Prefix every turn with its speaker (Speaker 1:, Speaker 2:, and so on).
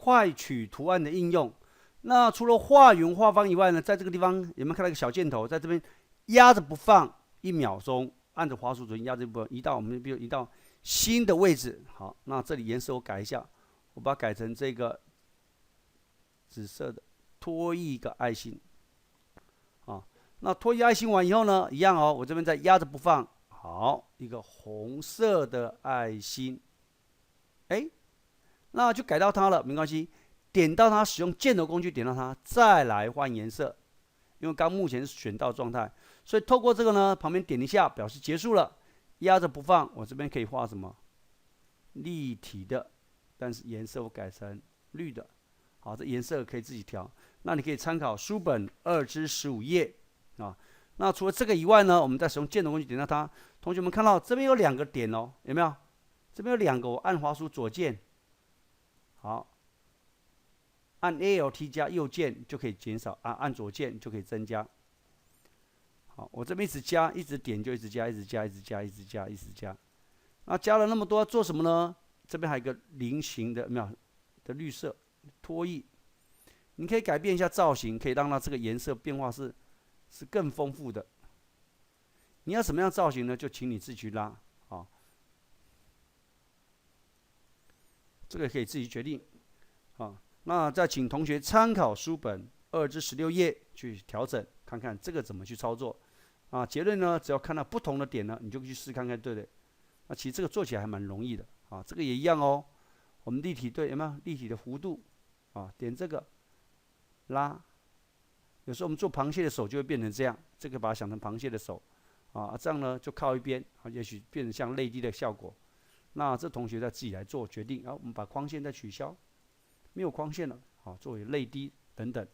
Speaker 1: 快取图案的应用。那除了画圆画方以外呢，在这个地方有没有看到一个小箭头，在这边压着不放1秒钟，按着滑鼠左键压着不放，移到我们比如移到新的位置。好，那这里颜色我改一下，我把它改成这个紫色的，拖一个爱心。啊，那拖一爱心完以后呢，一样哦，我这边再压着不放，好，一个红色的爱心。哎，那就改到它了，没关系。点到它，使用箭头工具点到它，再来换颜色。因为刚目前是选到状态，所以透过这个呢，旁边点一下表示结束了。压着不放，我这边可以画什么？立体的，但是颜色我改成绿的。好，这颜色可以自己调。那你可以参考书本2至15页啊。那除了这个以外呢，我们再使用箭头工具点到它。同学们看到这边有2个点哦，有没有？这边有2个，我按滑鼠左键，好，按 Alt 加右键就可以减少，按左键就可以增加。好，我这边一直加，一直点就一直加，一直加，一直加，一直加，一直加。那加了那么多做什么呢？这边还有一个菱形的，有没有的绿色拖曳？你可以改变一下造型，可以让它这个颜色变化是更丰富的。你要什么样造型呢？就请你自己去拉啊，这个可以自己决定啊。那再请同学参考书本2至16页去调整，看看这个怎么去操作啊。结论呢，只要看到不同的点呢，你就去试看看，对不对？那其实这个做起来还蛮容易的啊。这个也一样哦。我们立体对有没有立体的弧度啊？点这个拉，有时候我们做螃蟹的手就会变成这样，这个把它想成螃蟹的手啊，这样呢就靠一边啊，也许变成像泪滴的效果。那这同学再自己来做决定。然后我们把框线再取消，没有框线了，好，作为泪滴等等。